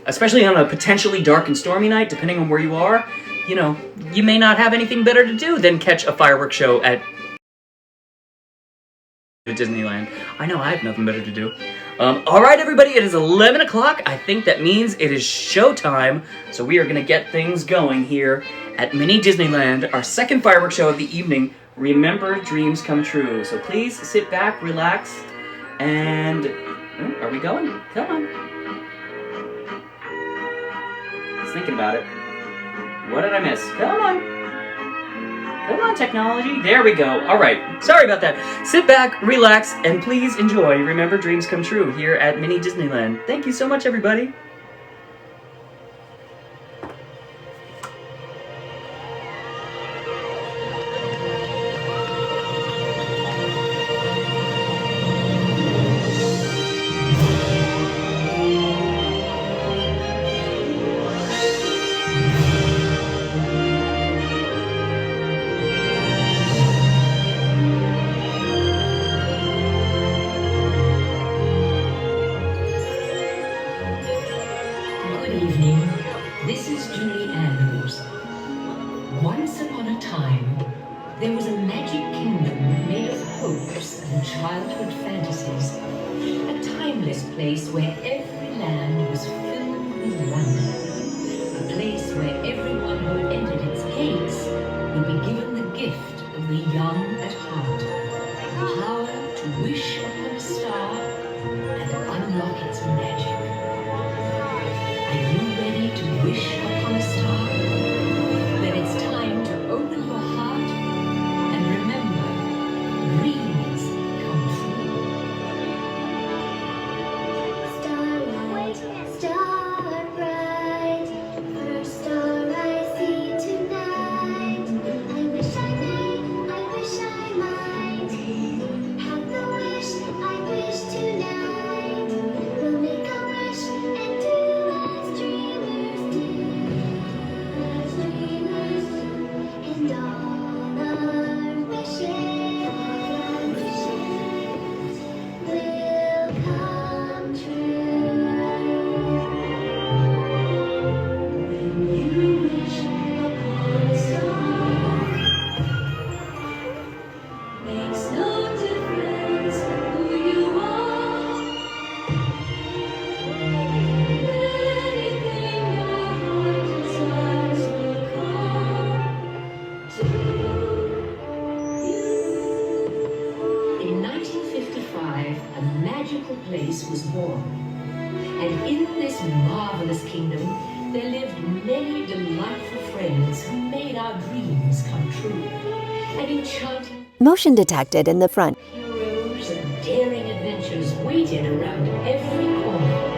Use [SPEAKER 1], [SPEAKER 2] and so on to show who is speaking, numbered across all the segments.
[SPEAKER 1] especially on a potentially dark and stormy night, depending on where you are, you know, you may not have anything better to do than catch a fireworks show at Disneyland. I know, I have nothing better to do. Alright everybody, it is 11 o'clock. I think that means it is showtime. So we are going to get things going here at Mini Disneyland, our second fireworks show of the evening. Remember, dreams come true. So please sit back, relax, and... are we going? Come on. I was thinking about it. What did I miss? Come on. Come on, technology. There we go. All right. Sorry about that. Sit back, relax, and please enjoy Remember Dreams Come True here at Mini Disneyland. Thank you so much, everybody.
[SPEAKER 2] Once upon a time, there was a magic kingdom made of hopes and childhood fantasies. A timeless place where every land was filled with wonder. A place where everyone who entered its gates would be given the gift of the young at heart. The power to wish upon a star and unlock its magic. Are you ready to wish upon a star? Then it's time to open your heart and remember, dreams come true.
[SPEAKER 3] Starlight, star bright, first star I see tonight. I wish I may, I wish I might have the wish I wish tonight. We'll make a wish and do as dreamers do, as dreamers do, and all our wishes will come true. You wish upon a star, makes no difference who you are. Anything your heart desires will come to you.
[SPEAKER 2] In 1955, a magical place was born. And in this marvelous kingdom, there lived many delightful friends who made our dreams come true. And enchanting
[SPEAKER 4] Motion detected in the front.
[SPEAKER 2] heroes and daring adventures waited around every corner.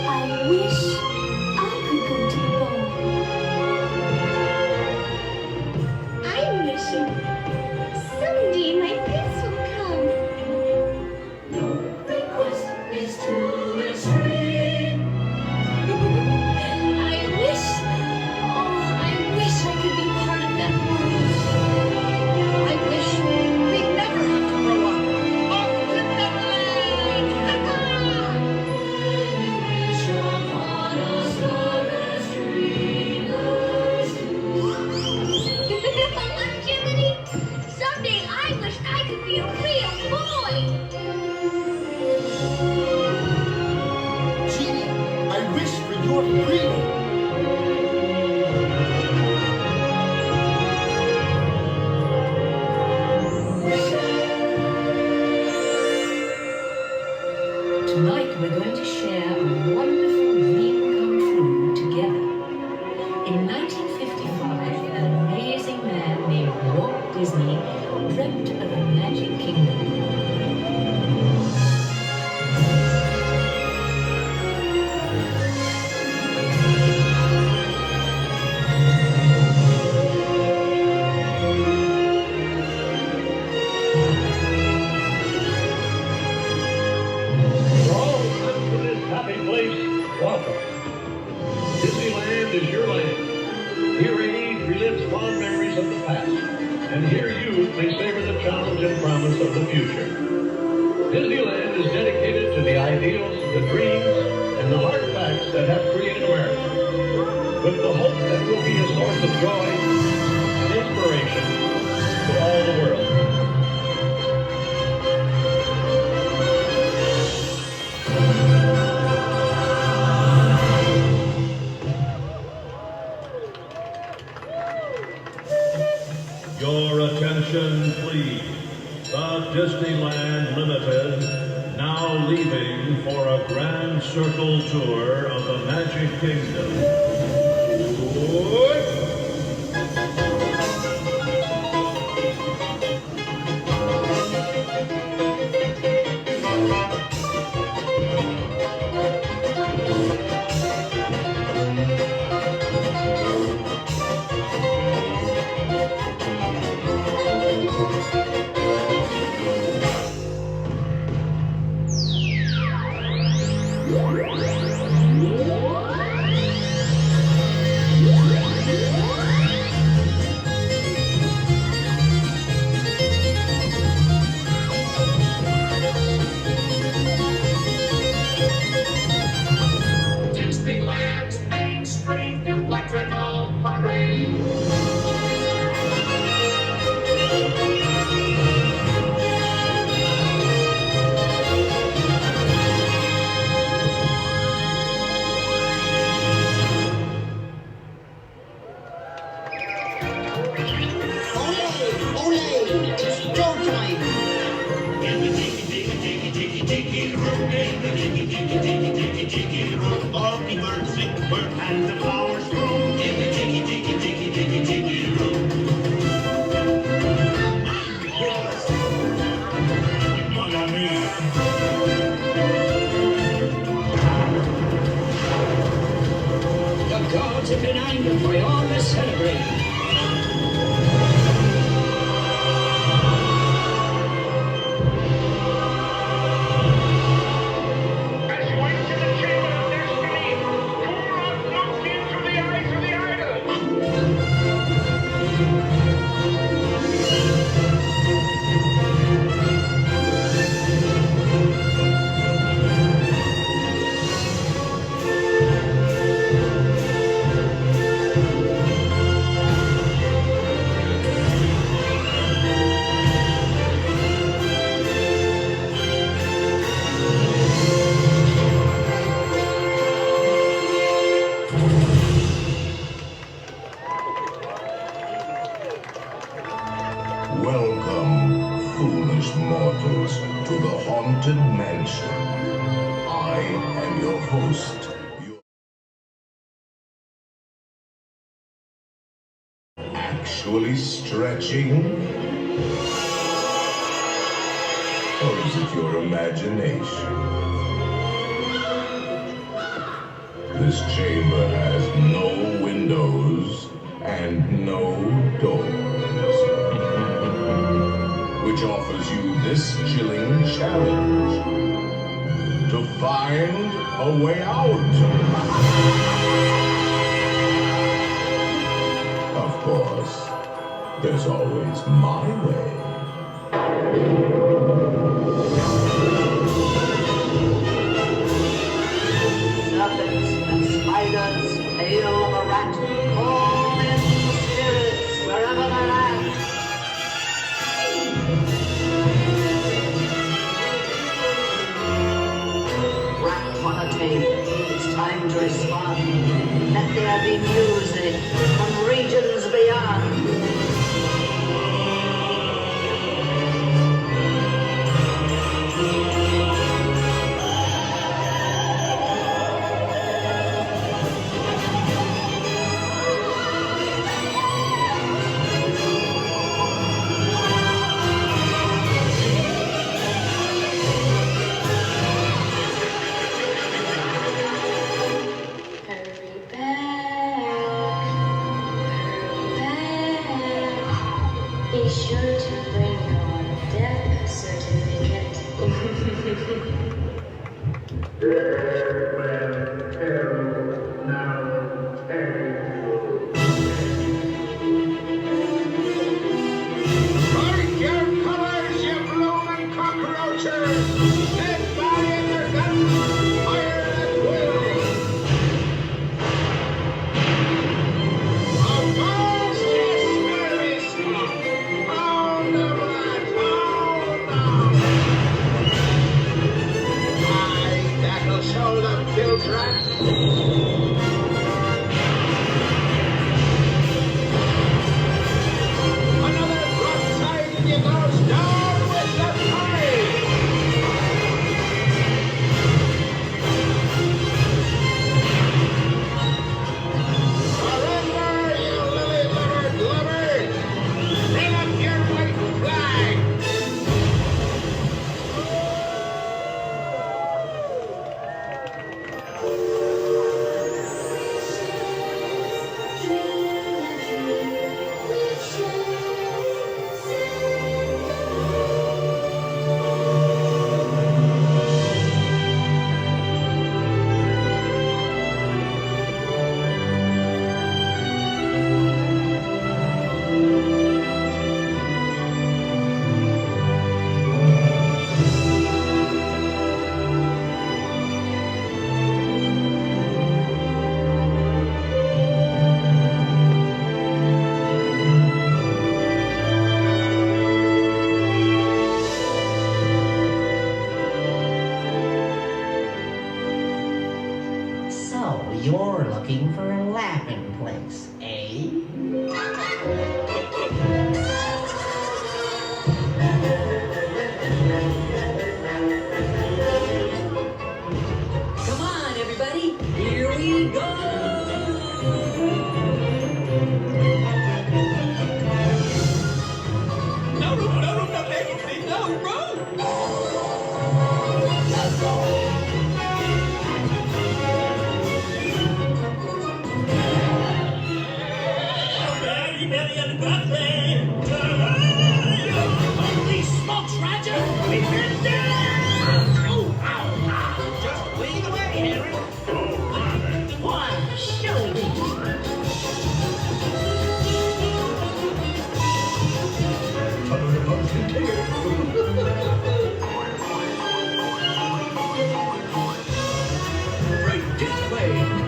[SPEAKER 3] I wish I could go to the ball. I'm wishing someday my prince will come.
[SPEAKER 5] Disneyland is your land. Here age relives fond memories of the past, and here youth may savor the challenge and promise of the future. Disneyland is dedicated to the ideals, the dreams, and the hard facts that have created America, with the hope that will be a source of joy and inspiration to all the world. Your attention, please. The Disneyland Limited now leaving for a grand circle tour of the Magic Kingdom.
[SPEAKER 6] Disneyland's Main Street Electrical Parade.
[SPEAKER 5] All the birds sing, bird and the flowers bloom in the tiki tiki tiki tiki tiki room. Yes. Mon ami.
[SPEAKER 6] The gods have been angered by all this celebrating. As you enter the chamber of destiny, pour out look into the eyes of the idol.
[SPEAKER 5] Welcome, foolish mortals, to the Haunted Mansion. I am your host. Actually stretching? Or is it your imagination? This chamber has no windows and no doors, which offers you this chilling challenge: to find a way out. Of course, there's always my way.
[SPEAKER 7] Serpents and spiders, tail of a rat, call in spirits wherever they're at. Rat on a tape, it's time to respond. Let there be music from regions beyond.
[SPEAKER 3] Hurry back. Be sure to bring your death certificate.
[SPEAKER 5] Now,
[SPEAKER 7] happy place, eh?
[SPEAKER 2] Come on, everybody. Here we go.
[SPEAKER 6] Holy smokes, Roger! We've been down! Oh, ow, ow! Just lead the way, Harry! Oh, Roger!
[SPEAKER 7] Why, show me.
[SPEAKER 6] Right this way!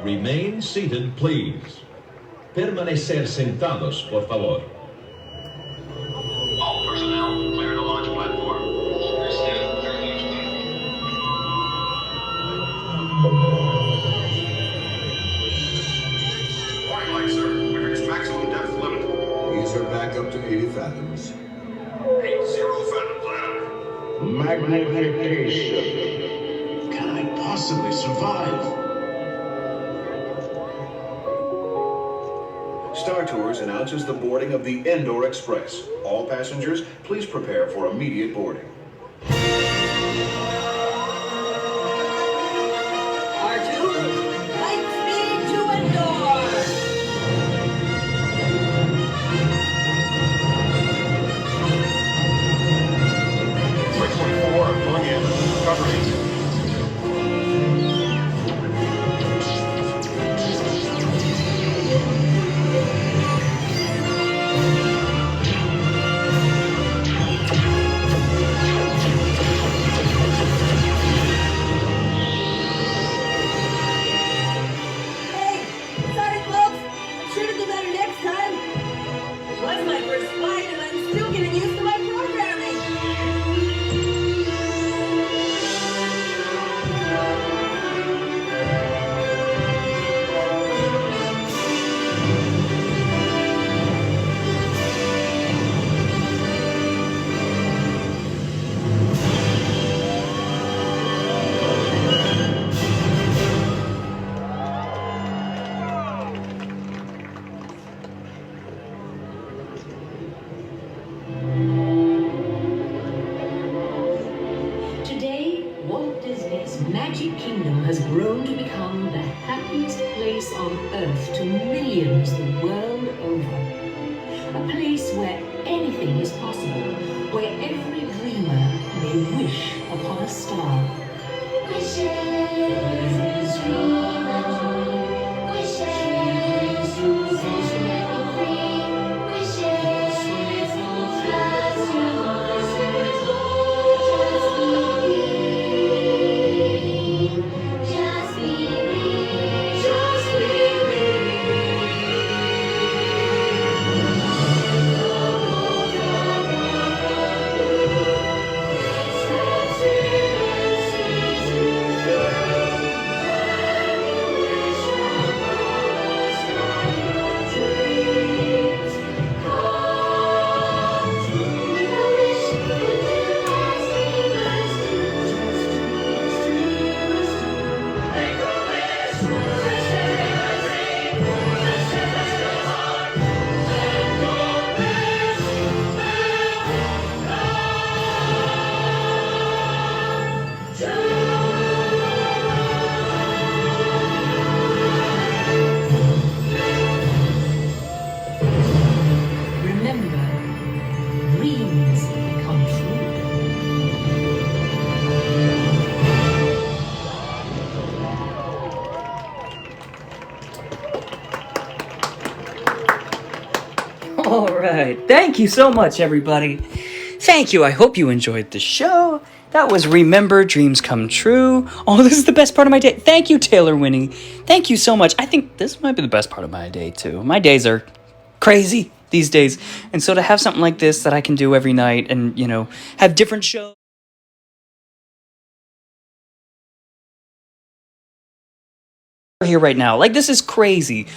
[SPEAKER 5] Remain seated, please. Permanecer sentados, por favor.
[SPEAKER 8] All personnel, clear the launch platform. Understand, clear the launch platform. Warning light, sir. We've reached maximum depth limit.
[SPEAKER 9] These are back up to 80 fathoms.
[SPEAKER 8] 80 fathoms out.
[SPEAKER 9] Magnification.
[SPEAKER 6] Can I possibly survive?
[SPEAKER 10] Star Tours announces the boarding of the Endor Express. All passengers, please prepare for immediate boarding.
[SPEAKER 2] R2, light speed to Endor.
[SPEAKER 8] 324, plug in. Covering.
[SPEAKER 2] Hey, sorry, folks. Sure to do better next time. It was my first flight, and I'm still getting used to my programming. Today, Walt Disney's Magic Kingdom has grown to become the happiest place on Earth to millions the world over. A place where anything is possible, where every dreamer may wish upon a star.
[SPEAKER 3] Wishes, dream on. Wishes, set me free. Wishes, trust your heart. Just believe. Just believe.
[SPEAKER 1] right. Thank you so much, everybody. Thank you. I hope you enjoyed the show. That was Remember Dreams Come True. Oh, this is the best part of my day. Thank you, Taylor Winnie. Thank you so much. I think this might be the best part of my day, too. My days are crazy these days. And so to have something like this that I can do every night and, you know, have different shows. Here right now. Like, this is crazy.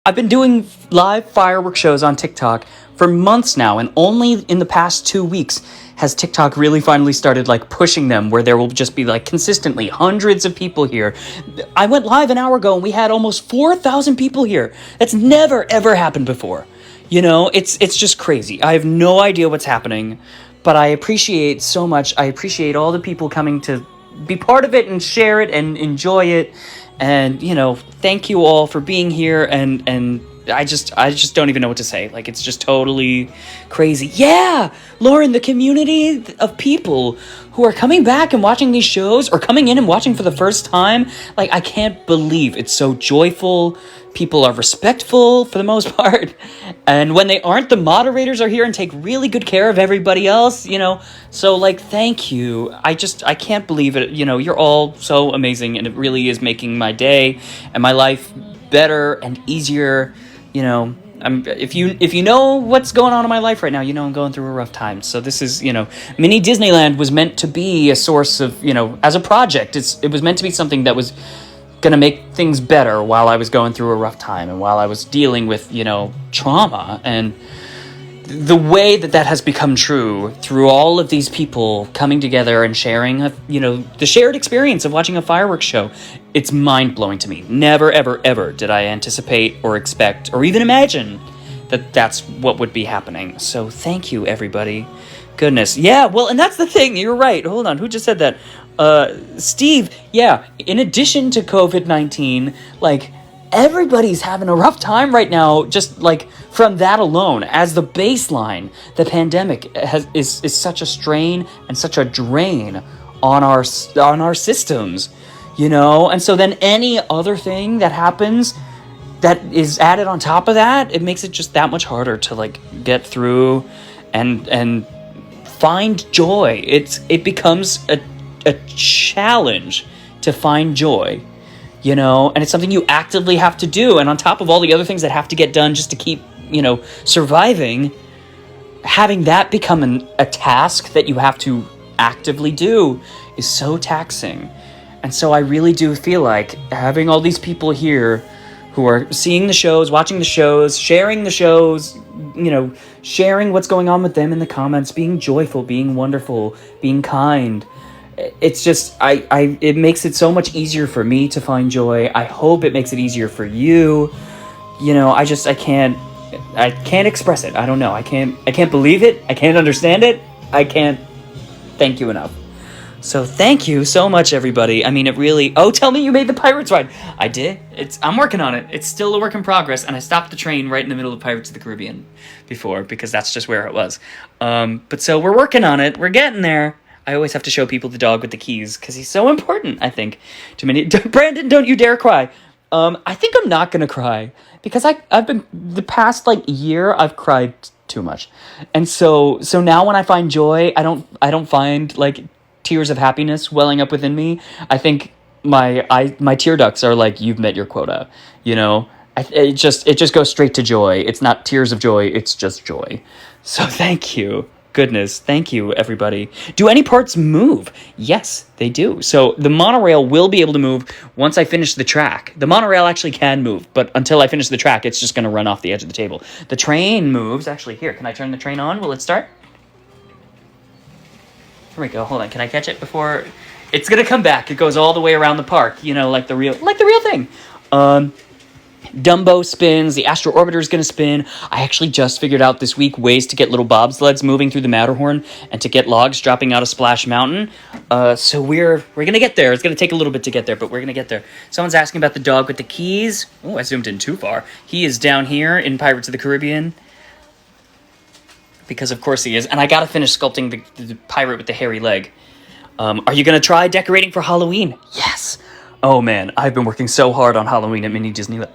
[SPEAKER 1] I've been doing live fireworks shows on TikTok for months now, and only in the past 2 weeks has TikTok really finally started like pushing them, where there will just be like consistently hundreds of people here. I went live an hour ago and we had almost 4,000 people here. That's never ever happened before. You know, it's just crazy. I have no idea what's happening, but I appreciate so much. I appreciate all the people coming to be part of it and share it and enjoy it. And, you know, thank you all for being here, and I just don't even know what to say. Like, it's just totally crazy. Yeah, Lauren, the community of people who are coming back and watching these shows, or coming in and watching for the first time, like, I can't believe it's so joyful. People are respectful for the most part, and when they aren't, the moderators are here and take really good care of everybody else, you know. So, like, thank you. I can't believe it. You know, you're all so amazing, and it really is making my day and my life better and easier. You know, if you know what's going on in my life right now, you know I'm going through a rough time. So this is, you know, Mini Disneyland was meant to be a source of, you know, as a project. It was meant to be something that was going to make things better while I was going through a rough time and while I was dealing with, you know, trauma. And the way that has become true through all of these people coming together and sharing, you know, the shared experience of watching a fireworks show, it's mind-blowing to me. Never, ever, ever did I anticipate or expect or even imagine that that's what would be happening. So thank you, everybody. Goodness. Yeah, well, and that's the thing. You're right. Hold on. Who just said that? Steve, yeah, in addition to COVID-19, like, everybody's having a rough time right now, just like from that alone. As the baseline, the pandemic is such a strain and such a drain on our systems, you know? And so then any other thing that happens that is added on top of that, it makes it just that much harder to like get through and find joy. It becomes a challenge to find joy, you know, and it's something you actively have to do. And on top of all the other things that have to get done just to keep, you know, surviving, having that become a task that you have to actively do is so taxing. And so I really do feel like having all these people here who are seeing the shows, watching the shows, sharing the shows, you know, sharing what's going on with them in the comments, being joyful, being wonderful, being kind. It's just, it makes it so much easier for me to find joy. I hope it makes it easier for you. You know, I can't express it. I don't know. I can't believe it. I can't understand it. I can't thank you enough. So thank you so much, everybody. I mean, it really... Oh, tell me you made the Pirates ride. I did. I'm working on it. It's still a work in progress, and I stopped the train right in the middle of Pirates of the Caribbean before, because that's just where it was. But so we're working on it. We're getting there. I always have to show people the dog with the keys, because he's so important, I think, to many... Brandon, don't you dare cry. I think I'm not going to cry, because I've been... The past, like, year, I've cried too much. And so now when I find joy, I don't find, like... tears of happiness welling up within me. I think my tear ducts are like, you've met your quota, you know. It just goes straight to joy. It's not tears of joy, it's just joy. So thank you. Goodness, thank you, everybody. Do any parts move? Yes, they do. So the monorail will be able to move once I finish the track. The monorail actually can move, but until I finish the track, it's just going to run off the edge of the table. The train moves. Actually, here, can I turn the train on? Will it start? Here we go. Hold on. Can I catch it before... It's going to come back. It goes all the way around the park, you know, like the real thing. Dumbo spins. The Astro Orbiter is going to spin. I actually just figured out this week ways to get little bobsleds moving through the Matterhorn and to get logs dropping out of Splash Mountain. So we're going to get there. It's going to take a little bit to get there, but we're going to get there. Someone's asking about the dog with the keys. Oh, I zoomed in too far. He is down here in Pirates of the Caribbean. Because of course he is. And I got to finish sculpting the pirate with the hairy leg. Are you going to try decorating for Halloween? Yes. Oh man, I've been working so hard on Halloween at Mini Disneyland.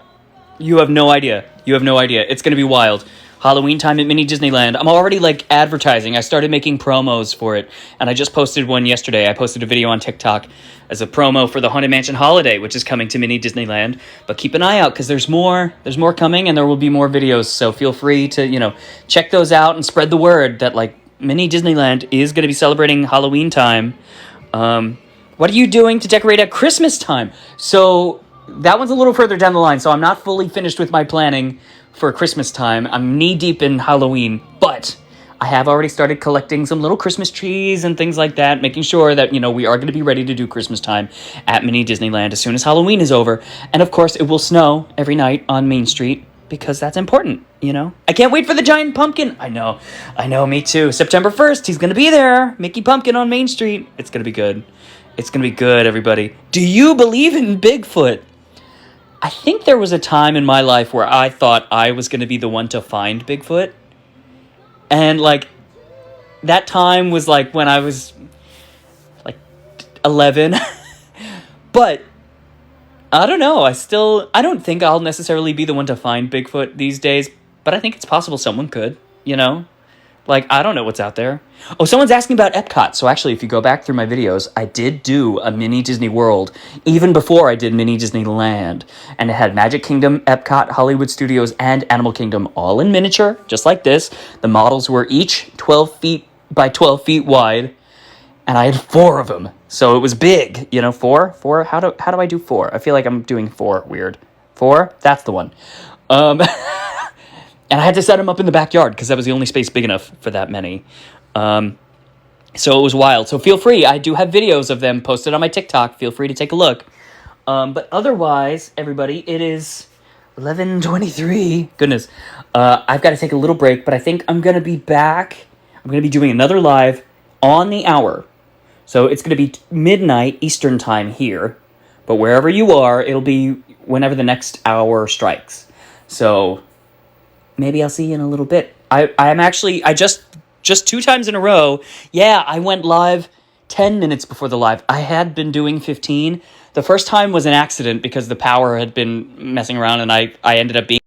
[SPEAKER 1] You have no idea. You have no idea. It's going to be wild. Halloween time at Mini Disneyland. I'm already, like, advertising. I started making promos for it, and I just posted one yesterday. I posted a video on TikTok as a promo for the Haunted Mansion Holiday, which is coming to Mini Disneyland. But keep an eye out, because there's more coming, and there will be more videos, so feel free to, you know, check those out and spread the word that, like, Mini Disneyland is going to be celebrating Halloween time. What are you doing to decorate at Christmas time? So that one's a little further down the line, so I'm not fully finished with my planning for Christmas time. I'm knee-deep in Halloween, but I have already started collecting some little Christmas trees and things like that, making sure that, you know, we are going to be ready to do Christmas time at Mini Disneyland as soon as Halloween is over. And, of course, it will snow every night on Main Street because that's important, you know? I can't wait for the giant pumpkin. I know, me too. September 1st, he's going to be there. Mickey Pumpkin on Main Street. It's going to be good. It's going to be good, everybody. Do you believe in Bigfoot? I think there was a time in my life where I thought I was going to be the one to find Bigfoot. And, like, that time was, like, when I was, like, 11. But I don't know. I don't think I'll necessarily be the one to find Bigfoot these days. But I think it's possible someone could, you know? Like, I don't know what's out there. Oh, someone's asking about Epcot. So actually, if you go back through my videos, I did do a Mini Disney World even before I did Mini Disneyland. And it had Magic Kingdom, Epcot, Hollywood Studios, and Animal Kingdom all in miniature, just like this. The models were each 12 feet by 12 feet wide. And I had 4 of them. So it was big. You know, 4? How do I do 4? I feel like I'm doing 4 weird. 4? That's the one. And I had to set them up in the backyard because that was the only space big enough for that many. So it was wild. So feel free. I do have videos of them posted on my TikTok. Feel free to take a look. But otherwise, everybody, it is 11:23. Goodness. I've got to take a little break, but I think I'm going to be back. I'm going to be doing another live on the hour. So it's going to be midnight Eastern time here. But wherever you are, it'll be whenever the next hour strikes. So maybe I'll see you in a little bit. I just 2 times in a row. Yeah, I went live 10 minutes before the live. I had been doing 15. The first time was an accident because the power had been messing around and I ended up being